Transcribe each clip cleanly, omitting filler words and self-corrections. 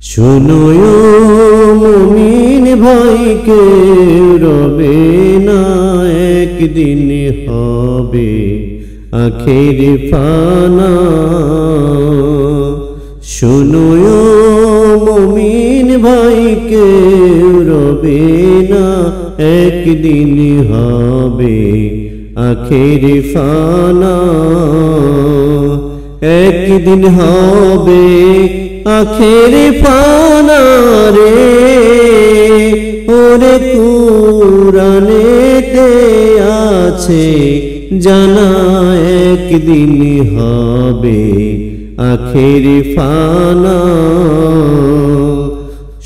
শোনো মুমিন ভাই, কেউ রবে না, একদিন হবে আখের ফানা। শোনো মুমিন ভাই, কেউ রবে না, একদিন হবে আখের ফানা। একদিন হবে আখের ফানা রে, ওরে কুরআনেতে আছে জানা, একদিন হবে আখের ফানা।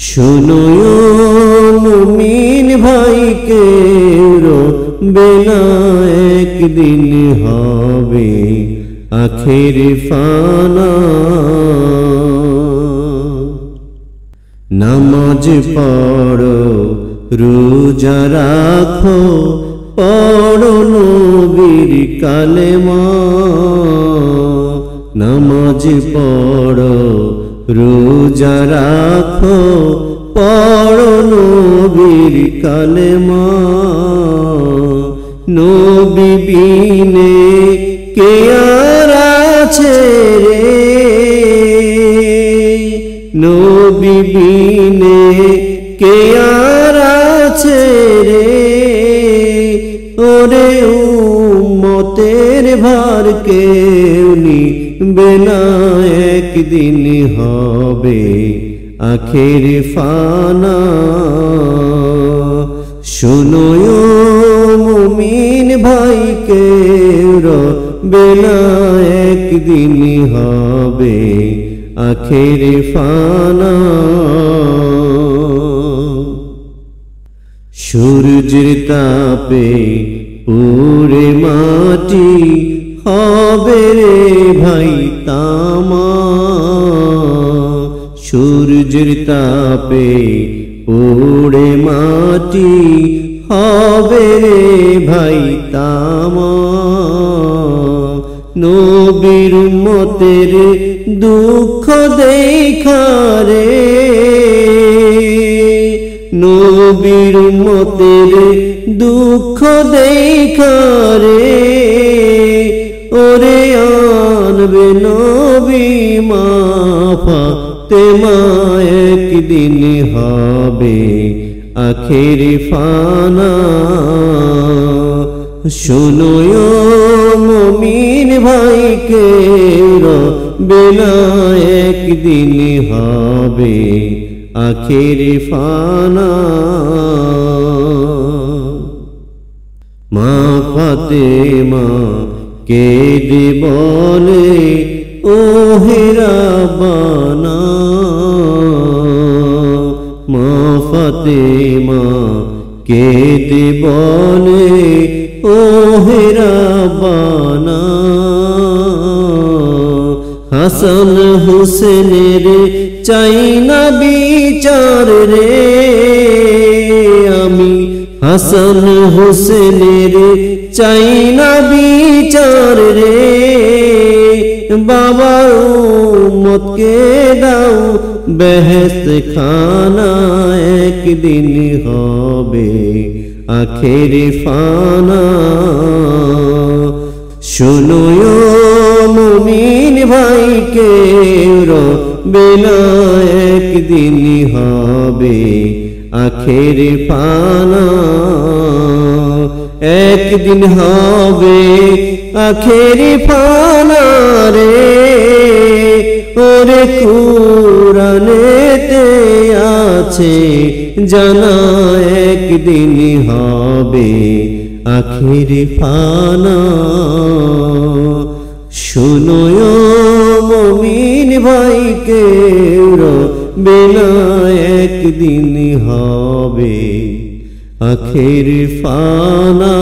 শোনো মুমিন ভাই, কেউ রবে না, একদিন হবে আখের ফানা। নামাজ পড়ো, রোজা রাখো, পড়ো নবীর কালেমা। নামাজ পড়ো, রোজা রাখো, পড়ো নবীর কালেমা। নবী বিনে কে আর আছে রে, নবী বিনে কে আর আছে রে, ওরে উম্মতের ভার কেউ নিবে না, একদিন হবে আখের ফানা। শোনো মুমিন ভাই, কেউ রবে না, একদিন হবে আখের ফানা। সূর্যের তাপে পুড়ে মাটি হবে রে ভাই তামা। সূর্যের তাপে পুড়ে মাটি হবে রে ভাই তামা। নবীর উম্মতের দুঃখ দেখা রে, নবীর উম্মতের দুঃখ দেখা রে, ওরে আনবে নবী মা ফাতেমা, একদিন হবে আখের ফানা। শোনো মুমিন ভাই, কেউ রবে না, একদিন হবে আখের ফানা। মা ফাতেমা কেঁদে বলে, ও হে রাব্বানা। মা ফাতেমা কেঁদে বলে, ও হে রাব্বানা। হাসান হুসেনের চাই না বিচার রে, আমি হাসান হুসেনের চাই না বিচার রে। বাবার উম্মতকে দাও বেহেশত খানা, একদিন হবে আখের ফানা। শোনো মুমিন ভাই, কেউ রবে না, একদিন হবে আখের ফানা। একদিন হবে আখের ফানা রে, ওরে কুরআনেতে আছে জানা, একদিন হবে আখের ফানা। শোনো মুমিন ভাই, কেউ রবে না, একদিন হবে আখের ফানা।